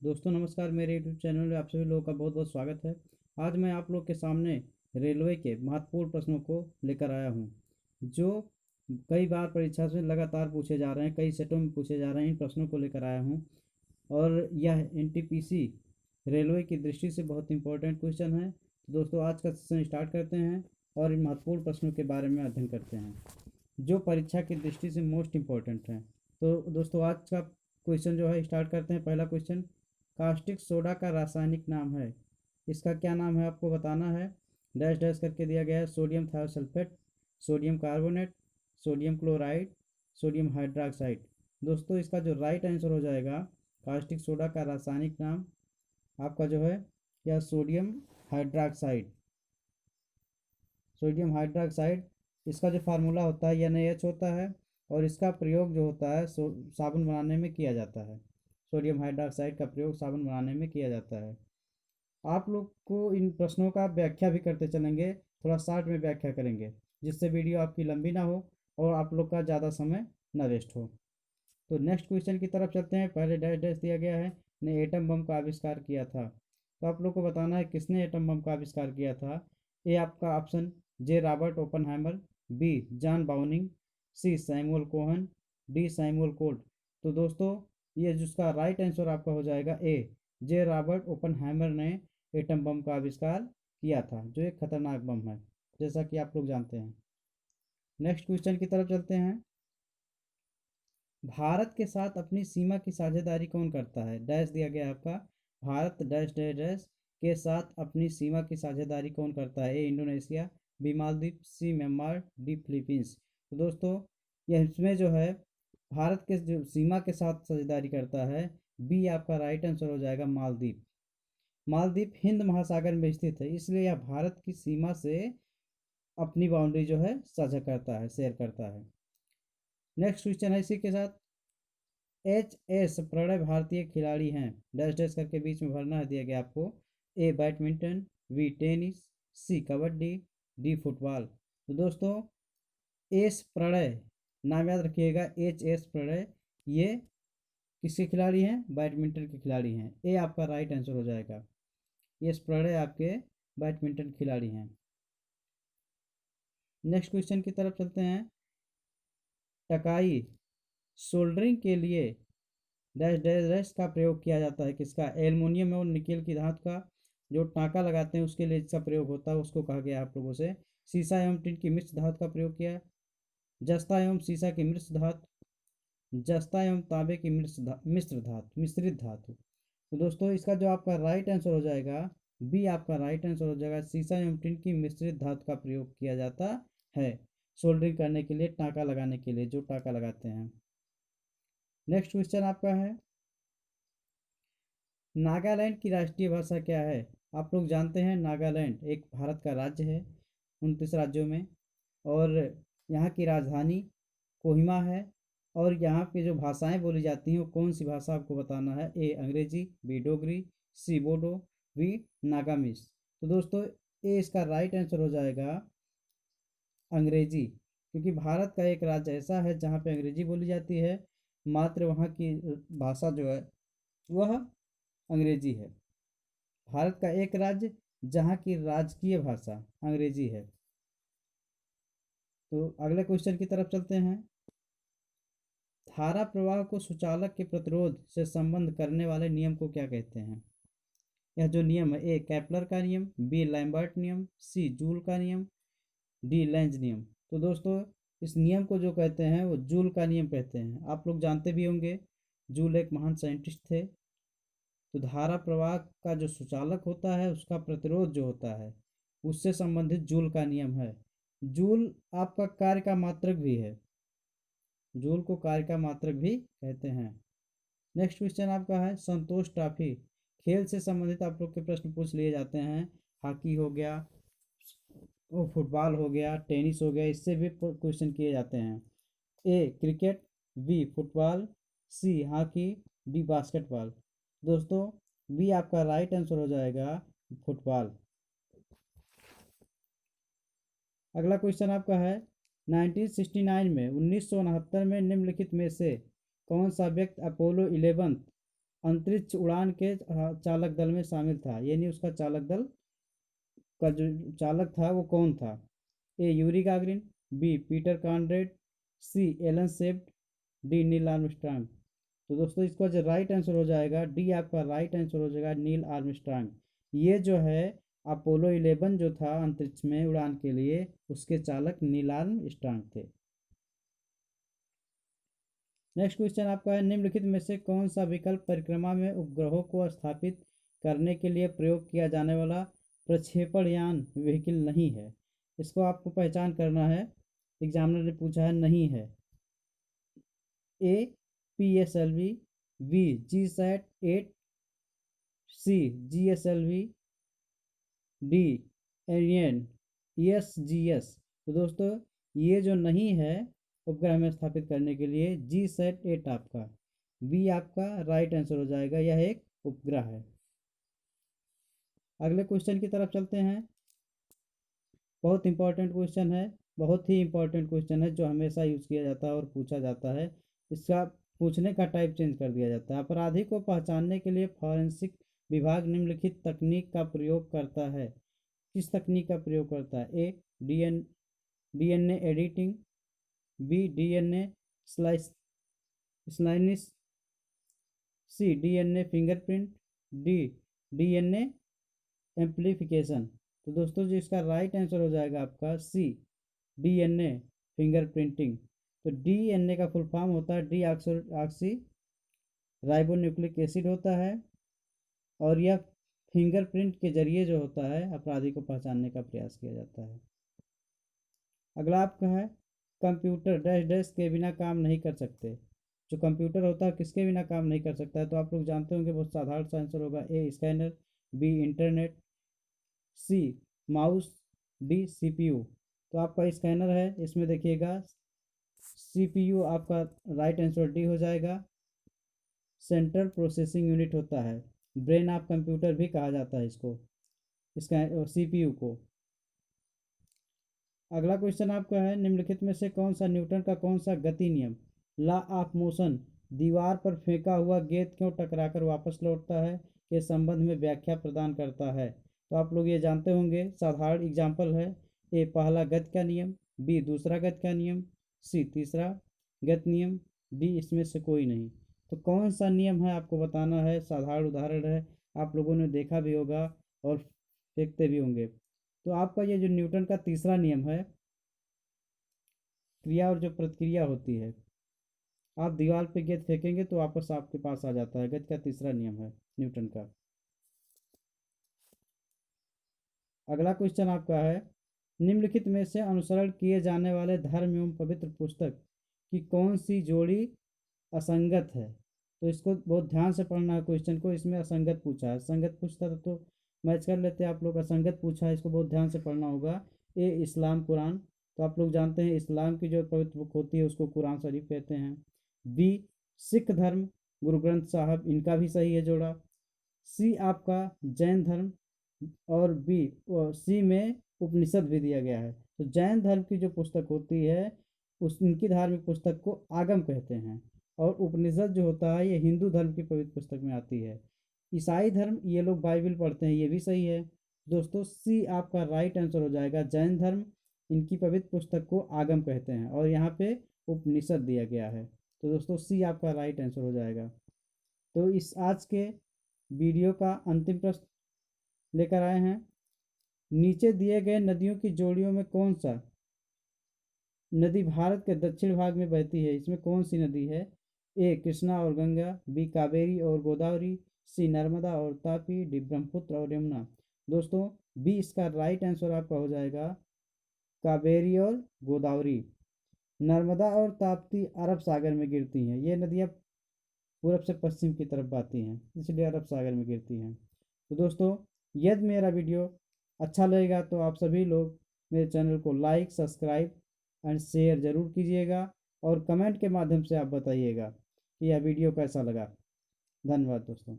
दोस्तों नमस्कार, मेरे यूट्यूब चैनल में आप सभी लोगों का बहुत बहुत स्वागत है। आज मैं आप लोग के सामने रेलवे के महत्वपूर्ण प्रश्नों को लेकर आया हूं, जो कई बार परीक्षा से लगातार पूछे जा रहे हैं, कई सेटों में पूछे जा रहे हैं। इन प्रश्नों को लेकर आया हूं और यह एनटीपीसी रेलवे की दृष्टि से बहुत इंपॉर्टेंट क्वेश्चन है। तो दोस्तों आज का सेशन स्टार्ट करते हैं और इन महत्वपूर्ण प्रश्नों के बारे में अध्ययन करते हैं, जो परीक्षा की दृष्टि से मोस्ट इम्पोर्टेंट है। तो दोस्तों आज का क्वेश्चन जो है स्टार्ट करते हैं। पहला क्वेश्चन, कास्टिक सोडा का रासायनिक नाम है। इसका क्या नाम है आपको बताना है। डैश डैश करके दिया गया है। Sodium thiosulphate, sodium carbonate, sodium chloride, sodium hydroxide. दोस्तों इसका जो राइट आंसर हो जाएगा, कास्टिक सोडा का रासायनिक नाम आपका जो है यह सोडियम हाइड्रोक्साइड। सोडियम हाइड्रोक्साइड, इसका जो फार्मूला होता है NaH होता है और इसका प्रयोग जो होता है साबुन बनाने में किया जाता है। सोडियम हाइड्रोक्साइड का प्रयोग साबुन बनाने में किया जाता है। आप लोग को इन प्रश्नों का व्याख्या भी करते चलेंगे, थोड़ा शार्ट में व्याख्या करेंगे, जिससे वीडियो आपकी लंबी ना हो और आप लोग का ज़्यादा समय ना वेस्ट हो। तो नेक्स्ट क्वेश्चन की तरफ चलते हैं। पहले डैश डैश दिया गया है, ने एटम बम का आविष्कार किया था। तो आप लोग को बताना है किसने एटम बम का आविष्कार किया था। ए आपका option J Robert Oppenheimer, B John Browning, C Samuel Cohen, D Samuel Colt. तो दोस्तों ये जिसका राइट आंसर आपका हो जाएगा ए, जे रॉबर्ट ओपनहाइमर ने एटम बम का आविष्कार किया था, जो एक खतरनाक बम है, जैसा कि आप लोग जानते हैं। नेक्स्ट क्वेश्चन की तरफ चलते हैं। भारत के साथ अपनी सीमा की साझेदारी कौन करता है। डैश दिया गया आपका, भारत डैश डैश डैश के साथ अपनी सीमा की साझेदारी कौन करता है। ए इंडोनेशिया, बी मालदीव, सी म्यांमार, डी फिलीपींस। तो दोस्तों यह इसमें जो है भारत के जो सीमा के साथ साझेदारी करता है, बी आपका राइट आंसर हो जाएगा मालदीव। मालदीव हिंद महासागर में स्थित है, इसलिए यह भारत की सीमा से अपनी बाउंड्री जो है साझा करता है, शेयर करता है। नेक्स्ट क्वेश्चन है इसी के साथ, HS प्रणय भारतीय खिलाड़ी हैं। डैश डैश करके बीच में भरना है, दिया गया आपको। A badminton, B tennis, C kabaddi, D football. तो दोस्तों एस प्रणय, नाम याद रखिएगा, HS प्रणय, ये किसके खिलाड़ी हैं, बैडमिंटन के खिलाड़ी हैं। ए आपका राइट आंसर हो जाएगा, एस प्रणय आपके बैडमिंटन खिलाड़ी हैं। नेक्स्ट क्वेश्चन की तरफ चलते हैं। टकाई सोल्डरिंग के लिए डैश डैश डैश का प्रयोग किया जाता है किसका। एल्युमिनियम और निकेल की धातु का जो टाँका लगाते हैं उसके लिए इसका प्रयोग होता है, उसको कहा गया आप लोगों से। सीसा एवं टिन की मिश्र धातु का प्रयोग किया। जस्ता एवं सीसा की मिश्र धातु, जस्ता एवं तांबे की मिश्रित धातु। तो दोस्तों इसका जो आपका राइट आंसर हो जाएगा, बी आपका राइट आंसर हो जाएगा, सीसा एवं टिन की मिश्रित धातु का प्रयोग किया जाता है सोल्डरिंग करने के लिए, टाँका लगाने के लिए जो टाँका लगाते हैं। नेक्स्ट क्वेश्चन आपका है, नागालैंड की राष्ट्रीय भाषा क्या है। आप लोग जानते हैं नागालैंड एक भारत का राज्य है 29 राज्यों में, और यहाँ की राजधानी कोहिमा है। और यहाँ पे जो भाषाएं बोली जाती हैं वो कौन सी भाषा आपको बताना है। ए अंग्रेजी, बी डोगरी, सी बोडो, बी नागामीज। तो दोस्तों ए इसका राइट आंसर हो जाएगा अंग्रेजी, क्योंकि भारत का एक राज्य ऐसा है जहाँ पे अंग्रेजी बोली जाती है, मात्र वहाँ की भाषा जो है वह अंग्रेजी है। भारत का एक राज्य जहाँ की राजकीय भाषा अंग्रेजी है। तो अगले क्वेश्चन की तरफ चलते हैं। धारा प्रवाह को सुचालक के प्रतिरोध से संबंध करने वाले नियम को क्या कहते हैं। यह जो नियम है, ए केपलर का नियम, बी लैम्बर्ट नियम, सी जूल का नियम, डी लेंज नियम। तो दोस्तों इस नियम को जो कहते हैं वो जूल का नियम कहते हैं। आप लोग जानते भी होंगे, जूल एक महान साइंटिस्ट थे। तो धारा प्रवाह का जो सुचालक होता है उसका प्रतिरोध जो होता है उससे संबंधित जूल का नियम है। जूल आपका कार्य का मात्रक भी है, जूल को कार्य का मात्रक भी कहते हैं। नेक्स्ट क्वेश्चन आपका है, संतोष ट्रॉफी खेल से संबंधित आप लोग के प्रश्न पूछ लिए जाते हैं। हॉकी हो गया, वो फुटबॉल हो गया, टेनिस हो गया, इससे भी क्वेश्चन किए जाते हैं। A cricket, B football, C hockey, D basketball. दोस्तों बी आपका राइट आंसर हो जाएगा फुटबॉल। अगला क्वेश्चन आपका है, 1969 में 1969 में निम्नलिखित में से कौन सा व्यक्ति अपोलो 11 अंतरिक्ष उड़ान के चालक दल में शामिल था, यानी उसका चालक दल का जो चालक था वो कौन था? A Yuri Gagarin, B Peter Conrad, C Alan Shepard, D Neil Armstrong. तो दोस्तों इसका जो राइट आंसर हो जाएगा डी, आपका राइट आंसर हो जाएगा नील आर्मस्ट्रांग। ये जो है अपोलो 11 जो था अंतरिक्ष में उड़ान के लिए, उसके चालक नील आर्मस्ट्रांग थे। नेक्स्ट क्वेश्चन आपका है, निम्नलिखित में से कौन सा विकल्प परिक्रमा में उपग्रहों को स्थापित करने के लिए प्रयोग किया जाने वाला प्रक्षेपण यान व्हीकल नहीं है? इसको आपको पहचान करना है, एग्जामिनर ने पूछा है नहीं है। ए PSLV, बी GSAT-8, सी GSLV, डी एरियन ESGS। तो दोस्तों ये जो नहीं है उपग्रह में स्थापित करने के लिए, GSAT-8 आपका, बी आपका राइट आंसर हो जाएगा, यह एक उपग्रह है। अगले क्वेश्चन की तरफ चलते हैं। बहुत इंपॉर्टेंट क्वेश्चन है, बहुत ही इंपॉर्टेंट क्वेश्चन है जो हमेशा यूज़ किया जाता है और पूछा जाता है। इसका पूछने का टाइप चेंज कर दिया जाता है। अपराधी को पहचानने के लिए फॉरेंसिक विभाग निम्नलिखित तकनीक का प्रयोग करता है। किस तकनीक का प्रयोग करता है? ए DNA एडिटिंग, बी DNA स्लाइनिस, सी DNA fingerprint, D DNA amplification. तो दोस्तों जो इसका राइट आंसर हो जाएगा आपका सी DNA फिंगरप्रिंटिंग। तो DNA का फुल फॉर्म होता है डी ऑक्सी राइबोन्यूक्लिक एसिड होता है, और यह फिंगरप्रिंट के जरिए जो होता है अपराधी को पहचानने का प्रयास किया जाता है। अगला आपका है, कंप्यूटर डैश डैश के बिना काम नहीं कर सकते। जो कंप्यूटर होता है किसके बिना काम नहीं कर सकता है? तो आप लोग जानते होंगे, बहुत साधारण सा आंसर होगा। ए scanner, B internet, sea mouse, D CPU। तो आपका स्कैनर है, इसमें देखिएगा CPU आपका राइट आंसर डी हो जाएगा। सेंट्रल प्रोसेसिंग यूनिट होता है, ब्रेन ऑफ कंप्यूटर भी कहा जाता है इसको, इसका CPU को। अगला क्वेश्चन आपका है, निम्नलिखित में से कौन सा न्यूटन का कौन सा गति नियम, लॉ ऑफ मोशन, दीवार पर फेंका हुआ गेंद क्यों टकराकर वापस लौटता है, के संबंध में व्याख्या प्रदान करता है? तो आप लोग ये जानते होंगे, साधारण एग्जाम्पल है। ए पहला गति का नियम, बी दूसरा गति का नियम, सी तीसरा गति नियम, डी इसमें से कोई नहीं। तो कौन सा नियम है आपको बताना है। साधारण उदाहरण है, आप लोगों ने देखा भी होगा और फेंकते भी होंगे। तो आपका ये जो न्यूटन का तीसरा नियम है, क्रिया और जो प्रतिक्रिया होती है, आप दीवार पे गेंद फेंकेंगे तो वापस आपके पास आ जाता है, गति का तीसरा नियम है न्यूटन का। अगला क्वेश्चन आपका है, निम्नलिखित में से अनुसरण किए जाने वाले धर्म एवं पवित्र पुस्तक की कौन सी जोड़ी असंगत है? तो इसको बहुत ध्यान से पढ़ना है क्वेश्चन को, इसमें असंगत पूछा है। संगत पूछता तो मैच कर लेते आप लोग, असंगत पूछा है, इसको बहुत ध्यान से पढ़ना होगा। ए इस्लाम कुरान, तो आप लोग जानते हैं इस्लाम की जो पवित्र बुक होती है उसको कुरान शरीफ कहते हैं। बी सिख धर्म, गुरु ग्रंथ साहब, इनका भी सही है जोड़ा। सी आपका जैन धर्म, और बी सी में उपनिषद भी दिया गया है। तो जैन धर्म की जो पुस्तक होती है उस उनकी धार्मिक पुस्तक को आगम कहते हैं, और उपनिषद जो होता है ये हिंदू धर्म की पवित्र पुस्तक में आती है। ईसाई धर्म ये लोग बाइबल पढ़ते हैं, ये भी सही है दोस्तों। सी आपका राइट आंसर हो जाएगा, जैन धर्म इनकी पवित्र पुस्तक को आगम कहते हैं, और यहाँ पे उपनिषद दिया गया है। तो दोस्तों सी आपका राइट आंसर हो जाएगा। तो इस आज के वीडियो का अंतिम प्रश्न लेकर आए हैं, नीचे दिए गए नदियों की जोड़ियों में कौन सा नदी भारत के दक्षिण भाग में बहती है? इसमें कौन सी नदी है? ए कृष्णा और गंगा, बी कावेरी और गोदावरी, सी नर्मदा और तापी, डी ब्रह्मपुत्र और यमुना। दोस्तों बी इसका राइट आंसर आपका हो जाएगा, कावेरी और गोदावरी। नर्मदा और ताप्ती अरब सागर में गिरती हैं, ये नदियाँ पूरब से पश्चिम की तरफ बहती हैं, इसलिए अरब सागर में गिरती हैं। तो दोस्तों यदि मेरा वीडियो अच्छा लगेगा तो आप सभी लोग मेरे चैनल को लाइक, सब्सक्राइब एंड शेयर ज़रूर कीजिएगा, और कमेंट के माध्यम से आप बताइएगा कि यह वीडियो कैसा लगा। धन्यवाद दोस्तों।